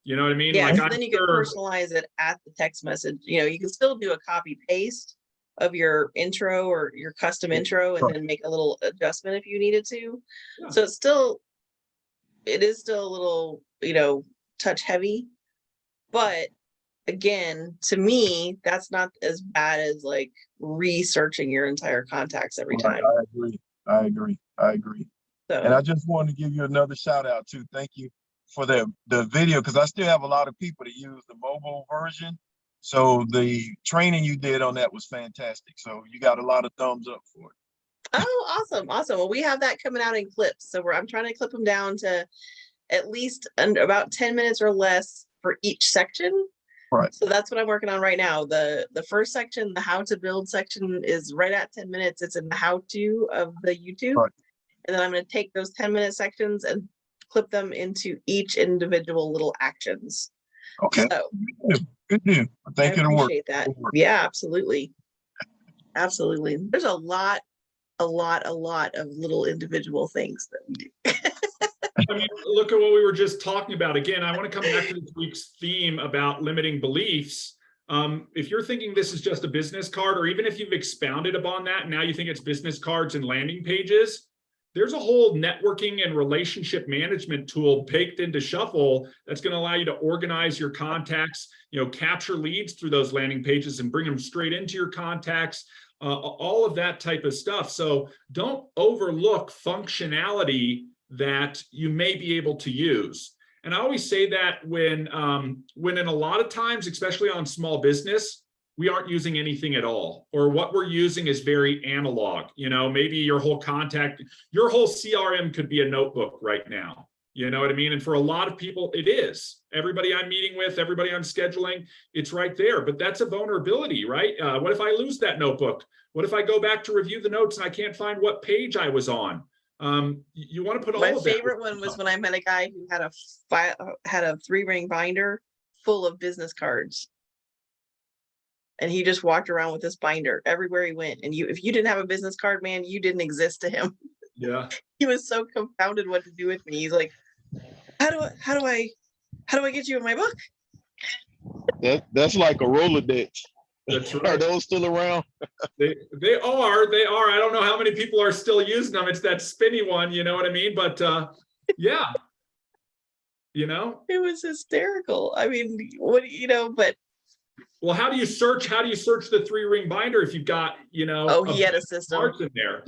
You know what I mean? Yeah, so then you can personalize it at the text message. You can still do a copy paste of your intro or your custom intro and then make a little adjustment if you needed to. Yeah. So it is still a little, touch heavy, but again, to me, that's not as bad as like researching your entire contacts every time. I agree. So, and I just wanted to give you another shout out too. Thank you for the video, because I still have a lot of people that use the mobile version. So the training you did on that was fantastic. So you got a lot of thumbs up for it. Oh, awesome. Well, we have that coming out in clips. So I'm trying to clip them down to at least about 10 minutes or less for each section. Right. So that's what I'm working on right now. The first section, the how to build section, is right at 10 minutes. It's in the how to of the YouTube. Right. And then I'm going to take those 10-minute sections and clip them into each individual little actions. Okay. So, good deal. Thank you. I appreciate that. Yeah, absolutely. There's a lot a lot of little individual things that we do. I mean, look at what we were just talking about. Again, I want to come back to this week's theme about limiting beliefs. If you're thinking this is just a business card, or even if you've expounded upon that, and now you think it's business cards and landing pages, there's a whole networking and relationship management tool baked into Shuffle that's going to allow you to organize your contacts, capture leads through those landing pages and bring them straight into your contacts, all of that type of stuff. So don't overlook functionality that you may be able to use. And I always say that when in a lot of times, especially on small business, we aren't using anything at all, or what we're using is very analog. Maybe your whole CRM could be a notebook right now. You know what I mean? And for a lot of people, it is. Everybody I'm meeting with, everybody I'm scheduling, it's right there. But that's a vulnerability, right? What if I lose that notebook? What if I go back to review the notes and I can't find what page I was on? You want to put all My of that. favorite one was when I met a guy who had a 3-ring binder full of business cards. And he just walked around with this binder everywhere he went. And if you didn't have a business card, man, you didn't exist to him. Yeah. He was so confounded what to do with me. He's like, how do I get you in my book? That's like a Rolodex. That's right. Are those still around? They are. I don't know how many people are still using them. It's that spinny one, you know what I mean? But yeah. It was hysterical. I mean, but well, how do you search the 3-ring binder if you've got, oh, he had a system parts in there?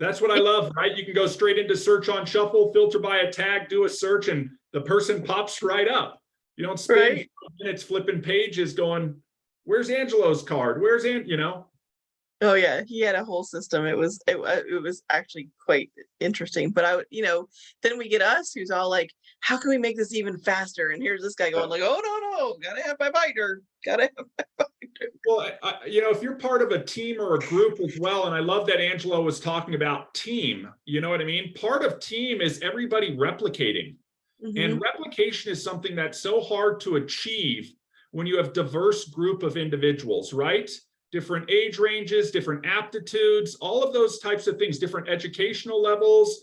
That's what I love, right? You can go straight into search on Shuffle, filter by a tag, do a search, and the person pops right up. You don't spend minutes flipping pages going, where's Angelo's card? Where's Oh yeah, he had a whole system. It was actually quite interesting. But then we get us who's all like, how can we make this even faster? And here's this guy going like, oh no, gotta have my binder, Well, if you're part of a team or a group as well, and I love that Angelo was talking about team, you know what I mean? Part of team is everybody replicating. Mm-hmm. And replication is something that's so hard to achieve when you have diverse group of individuals, right? Different age ranges, different aptitudes, all of those types of things, different educational levels,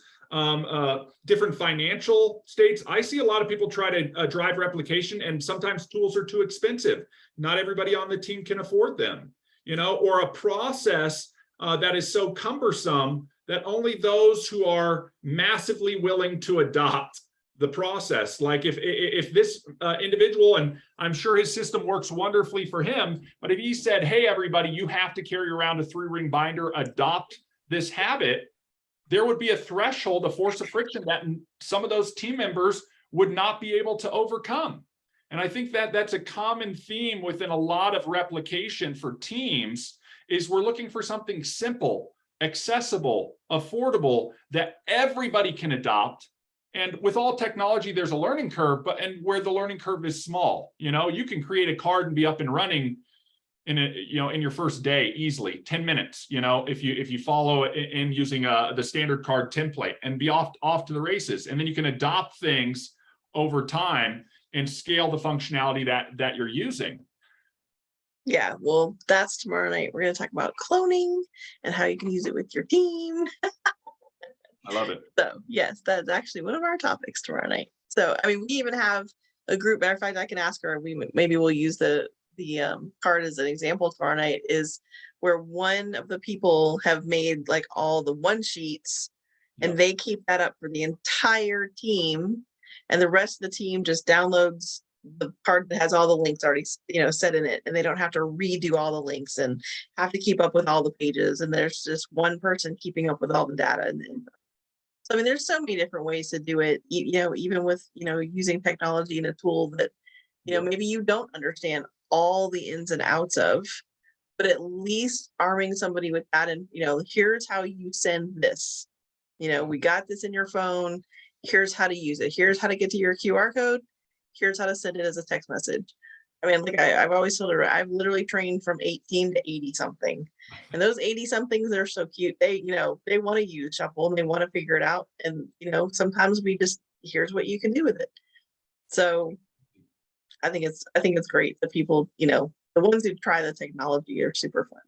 different financial states. I see a lot of people try to drive replication, and sometimes tools are too expensive. Not everybody on the team can afford them, or a process that is so cumbersome that only those who are massively willing to adopt the process. Like if this individual, and I'm sure his system works wonderfully for him, but if he said, hey, everybody, you have to carry around a 3-ring binder, adopt this habit, there would be a threshold, a force of friction that some of those team members would not be able to overcome. And I think that that's a common theme within a lot of replication for teams, is we're looking for something simple, accessible, affordable, that everybody can adopt. And with all technology, there's a learning curve, and where the learning curve is small, you can create a card and be up and running in your first day easily, 10 minutes, if you follow it in using the standard card template, and be off to the races. And then you can adopt things over time and scale the functionality that you're using. Yeah, well, that's tomorrow night. We're going to talk about cloning and how you can use it with your team. I love it. So yes, that's actually one of our topics tomorrow night. So, I mean, we even have a group. Matter of fact, I can ask her, maybe we'll use the card as an example tomorrow night, is where one of the people have made like all the one sheets, and they keep that up for the entire team, and the rest of the team just downloads the card that has all the links already set in it, and they don't have to redo all the links and have to keep up with all the pages, and there's just one person keeping up with all the data. And so I mean, there's so many different ways to do it, even with using technology and a tool that maybe you don't understand all the ins and outs of, but at least arming somebody with that, and here's how you send this, we got this in your phone, here's how to use it, here's how to get to your QR code, here's how to send it as a text message. I mean, like I've always told her, I've literally trained from 18 to 80 something, and those 80 somethings, they're so cute. They want to use Shuffle and they want to figure it out, and sometimes we just, here's what you can do with it. So I think it's great that people, the ones who try the technology are super fun.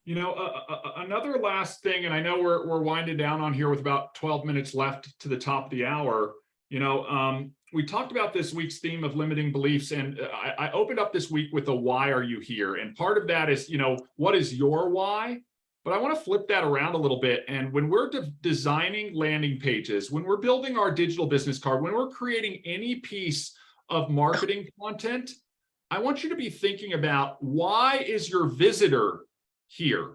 You know, another last thing, and I know we're winding down on here with about 12 minutes left to the top of the hour. You know, we talked about this week's theme of limiting beliefs, and I opened up this week with a why are you here? And part of that is, you know, what is your why? But I want to flip that around a little bit. And when we're designing landing pages, when we're building our digital business card, when we're creating any piece of marketing content, I want you to be thinking about, why is your visitor here,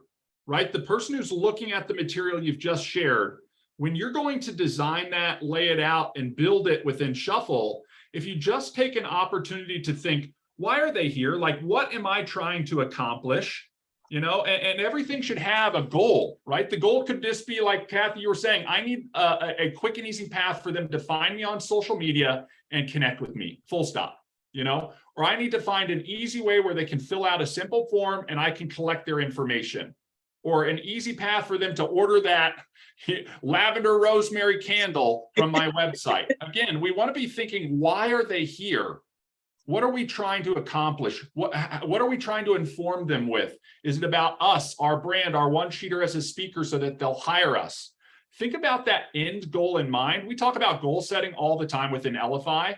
right? The person who's looking at the material you've just shared, when you're going to design that, lay it out, and build it within Shuffle, if you just take an opportunity to think, why are they here? Like, what am I trying to accomplish? You know, and everything should have a goal, right? The goal could just be like, Cathy, you were saying, I need a quick and easy path for them to find me on social media and connect with me, full stop, you know? Or I need to find an easy way where they can fill out a simple form and I can collect their information. Or an easy path for them to order that lavender rosemary candle from my website. Again, we want to be thinking, why are they here? What are we trying to accomplish? What are we trying to inform them with? Is it about us, our brand, our one-sheeter as a speaker so that they'll hire us? Think about that end goal in mind. We talk about goal setting all the time within LFI.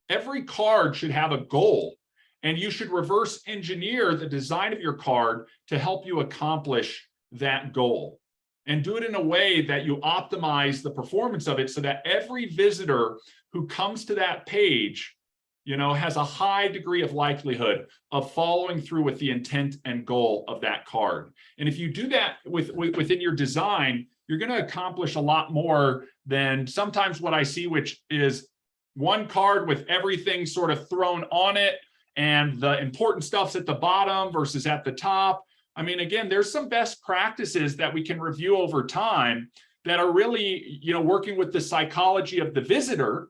Every card should have a goal, and you should reverse engineer the design of your card to help you accomplish that goal, and do it in a way that you optimize the performance of it so that every visitor who comes to that page, you know, has a high degree of likelihood of following through with the intent and goal of that card. And if you do that within your design, you're going to accomplish a lot more than sometimes what I see, which is one card with everything sort of thrown on it, and the important stuff's at the bottom versus at the top. I mean, again, there's some best practices that we can review over time that are really, you know, working with the psychology of the visitor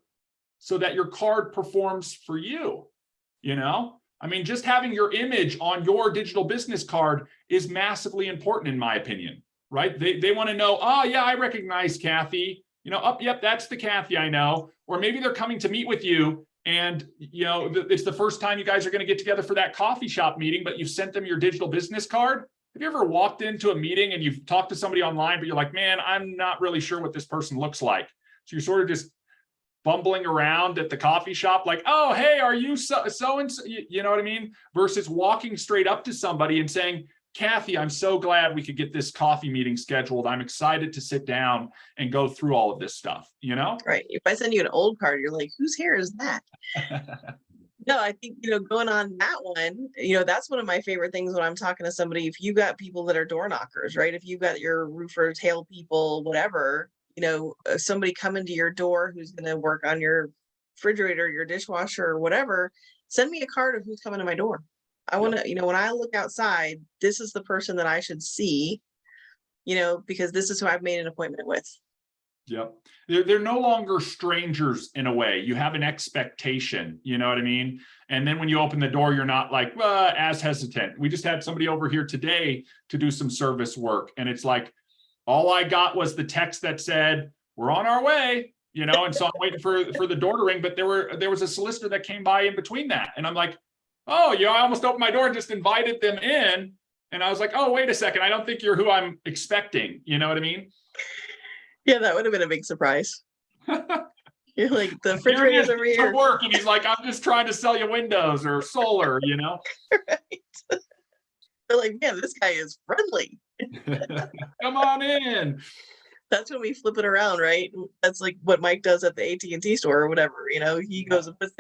so that your card performs for you. You know, I mean, just having your image on your digital business card is massively important, in my opinion, right? They want to know, oh yeah, I recognize Cathy. You know, oh, yep, that's the Cathy I know. Or maybe they're coming to meet with you, and you know, it's the first time you guys are going to get together for that coffee shop meeting, but you've sent them your digital business card. Have you ever walked into a meeting and you've talked to somebody online, but you're like, man, I'm not really sure what this person looks like. So you're sort of just bumbling around at the coffee shop like, oh, hey, are you so-and-so? You know what I mean? Versus walking straight up to somebody and saying, Cathy, I'm so glad we could get this coffee meeting scheduled. I'm excited to sit down and go through all of this stuff, you know? Right. If I send you an old card, you're like, whose hair is that? No, I think, you know, going on that one, you know, that's one of my favorite things when I'm talking to somebody. If you got people that are door knockers, right? If you've got your roofers, hail people, whatever, you know, somebody coming to your door who's going to work on your refrigerator, your dishwasher, or whatever, send me a card of who's coming to my door. I want to, you know, when I look outside, this is the person that I should see, you know, because this is who I've made an appointment with. Yep. They're no longer strangers in a way. You have an expectation, you know what I mean? And then when you open the door, you're not like, as hesitant. We just had somebody over here today to do some service work. And it's like, all I got was the text that said, we're on our way, you know? And so I'm waiting for the door to ring, but there was a solicitor that came by in between that. And I'm like, oh, you know, I almost opened my door and just invited them in. And I was like, oh, wait a second. I don't think you're who I'm expecting. You know what I mean? Yeah, that would have been a big surprise. You're like, the refrigerator's over here. Work, and he's like, I'm just trying to sell you windows or solar, you know? Right. They're like, man, this guy is friendly. Come on in. That's when we flip it around, right? That's like what Mike does at the AT&T store or whatever, you know, he goes and puts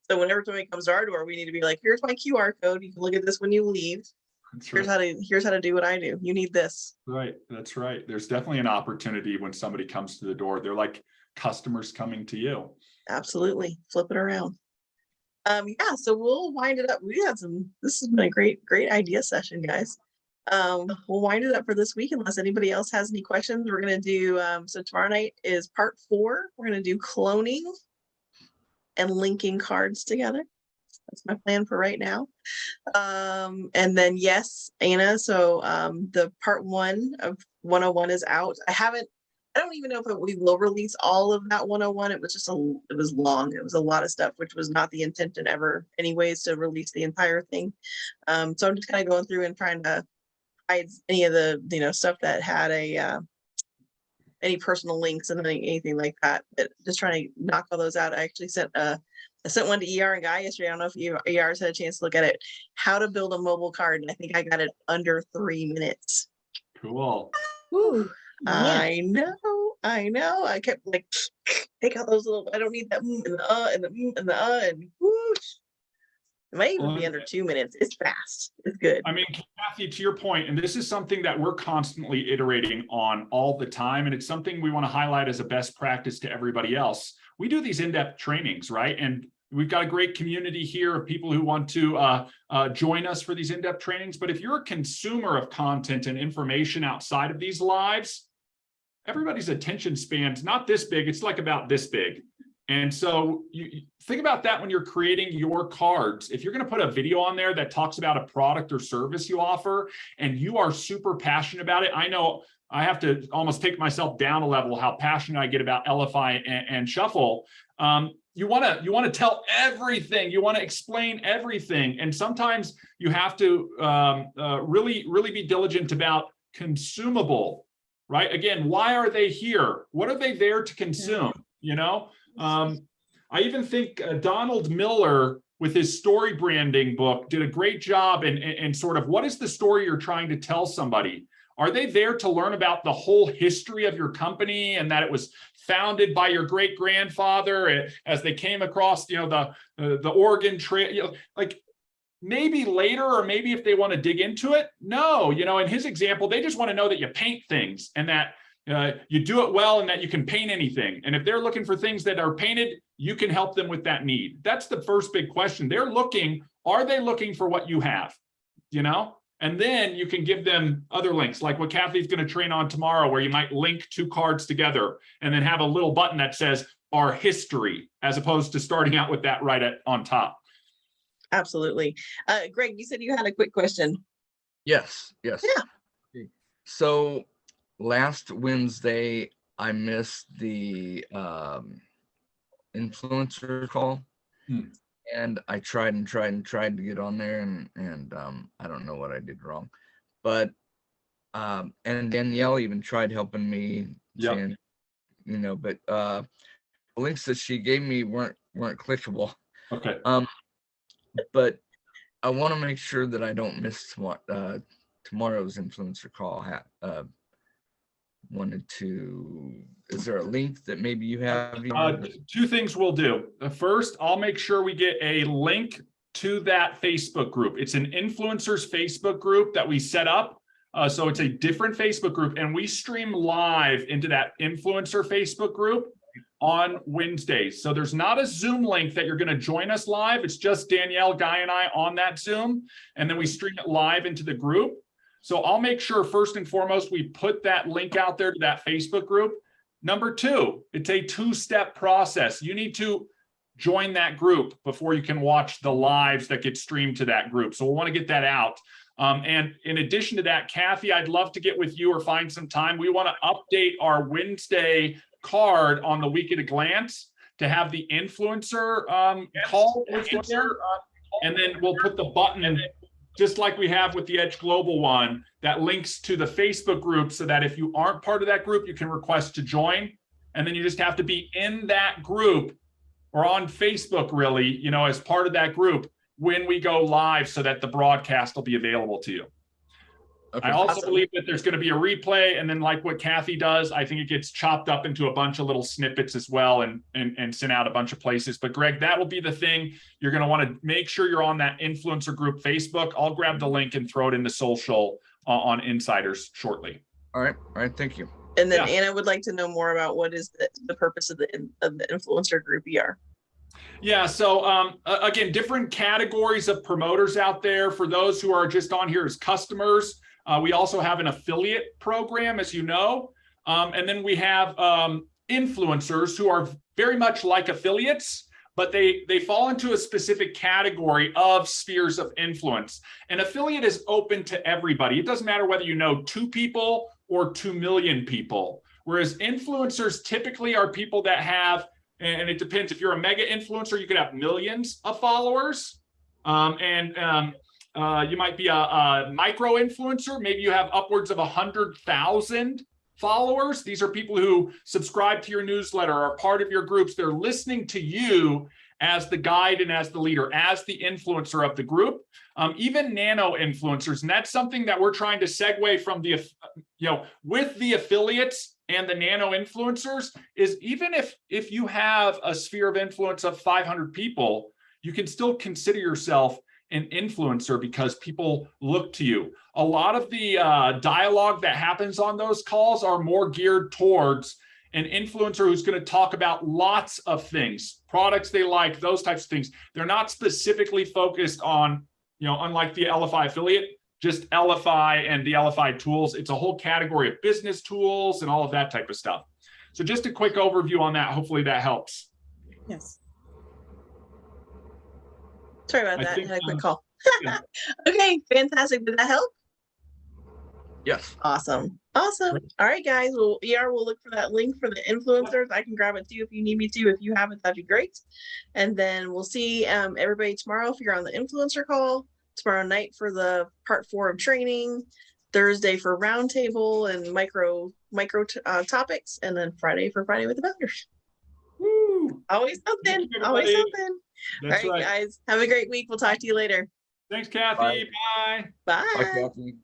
so whenever somebody comes to our door, we need to be like, here's my QR code. You can look at this when you leave. Here's how to do what I do. You need this. Right. That's right. There's definitely an opportunity when somebody comes to the door. They're like customers coming to you. Absolutely. Flip it around. Yeah, so we'll wind it up. This has been a great idea session, guys. We'll wind it up for this week unless anybody else has any questions. We're gonna do so tomorrow night is part 4. We're gonna do cloning and linking cards together. That's my plan for right now. And then yes, Anna, so the part 1 of 101 is out. I don't even know if we will release all of that 101. It was it was long. It was a lot of stuff, which was not the intention ever anyways, to release the entire thing. So I'm just kind of going through and trying to hides any of the, stuff that had any personal links and anything like that. But just trying to knock all those out. I actually sent one to ER and Guy yesterday. I don't know if ER's had a chance to look at it. How to build a mobile card. And I think I got it under 3 minutes. Cool. Ooh, yeah. I know. I kept like, take out those little, I don't need that and the and the and the and whoosh. It might even be under 2 minutes. It's fast. It's good. I mean, Cathy, to your point, and this is something that we're constantly iterating on all the time, and it's something we want to highlight as a best practice to everybody else. We do these in-depth trainings, right? And we've got a great community here of people who want to join us for these in-depth trainings. But if you're a consumer of content and information outside of these lives, everybody's attention span's not this big. It's like about this big. And so you think about that when you're creating your cards. If you're going to put a video on there that talks about a product or service you offer, and you are super passionate about it, I know I have to almost take myself down a level how passionate I get about LFI and Shuffle. You want to tell everything. You want to explain everything, and sometimes you have to really be diligent about consumable. Right? Again, why are they here? What are they there to consume? I even think Donald Miller, with his story branding book, did a great job in sort of what is the story you're trying to tell somebody? Are they there to learn about the whole history of your company and that it was founded by your great grandfather as they came across, the Oregon Trail? Like maybe later, or maybe if they want to dig into it. No, in his example, they just want to know that you paint things and that you do it well and that you can paint anything. And if they're looking for things that are painted, you can help them with that need. That's the first big question. Are they looking for what you have? And then you can give them other links, like what Cathy's going to train on tomorrow, where you might link 2 cards together and then have a little button that says our history, as opposed to starting out with that right on top. Absolutely. Greg, you said you had a quick question. Yes. Yeah. So last Wednesday, I missed the influencer call. And I tried to get on there, and I don't know what I did wrong, but and Danielle even tried helping me. Yep. Saying, but the links that she gave me weren't clickable. Okay. But I want to make sure that I don't miss tomorrow's influencer call. Is there a link that maybe you have? 2 things we'll do. First, I'll make sure we get a link to that Facebook group. It's an influencers Facebook group that we set up. So it's a different Facebook group, and we stream live into that influencer Facebook group on Wednesdays. So there's not a Zoom link that you're going to join us live. It's just Danielle, Guy, and I on that Zoom, and then we stream it live into the group. So I'll make sure first and foremost, we put that link out there to that Facebook group. Number 2, it's a 2-step process. You need to join that group before you can watch the lives that get streamed to that group. So we'll want to get that out. And in addition to that, Cathy, I'd love to get with you or find some time. We want to update our Wednesday card on the Week at a Glance to have the influencer call in there. And then we'll put the button in, just like we have with the Edge Global one, that links to the Facebook group, so that if you aren't part of that group, you can request to join. And then you just have to be in that group or on Facebook, really, as part of that group when we go live, so that the broadcast will be available to you. Okay. I also believe that there's going to be a replay, and then like what Cathy does, I think it gets chopped up into a bunch of little snippets as well and sent out a bunch of places. But Greg, that will be the thing. You're going to want to make sure you're on that influencer group Facebook. I'll grab the link and throw it in the social on Insiders shortly. All right. Thank you. And then Anna would like to know more about what is the purpose of the influencer group ER. Yeah, so again, different categories of promoters out there. For those who are just on here as customers, we also have an affiliate program, as you know. And then we have influencers who are very much like affiliates, but they fall into a specific category of spheres of influence. An affiliate is open to everybody. It doesn't matter whether you know 2 people or 2 million people. Whereas influencers typically are people that have, and it depends, if you're a mega influencer, you could have millions of followers. You might be a micro influencer. Maybe you have upwards of 100,000 followers. These are people who subscribe to your newsletter, are part of your groups. They're listening to you as the guide and as the leader, as the influencer of the group. Even nano influencers, and that's something that we're trying to segue from the, with the affiliates and the nano influencers, is even if you have a sphere of influence of 500 people, you can still consider yourself an influencer because people look to you. A lot of the dialogue that happens on those calls are more geared towards an influencer who's going to talk about lots of things, products they like, those types of things. They're not specifically focused on, unlike the LFI affiliate, just LFI and the LFI tools. It's a whole category of business tools and all of that type of stuff. So just a quick overview on that. Hopefully that helps. Yes. Sorry about that. I had a quick call. Yeah. Okay, fantastic. Did that help? Yes. Awesome. Awesome. All right, guys. Well, we'll look for that link for the influencers. I can grab it too if you need me to. If you have it, that'd be great. And then we'll see everybody tomorrow if you're on the influencer call. Tomorrow night for the part 4 of training. Thursday for roundtable and micro topics, and then Friday for Friday with the founders. Woo! Always something. Thanks, Always everybody. something. That's All right, right. guys. Have a great week. We'll talk to you later. Thanks, Kathy. Bye. Bye. Bye, Cathy.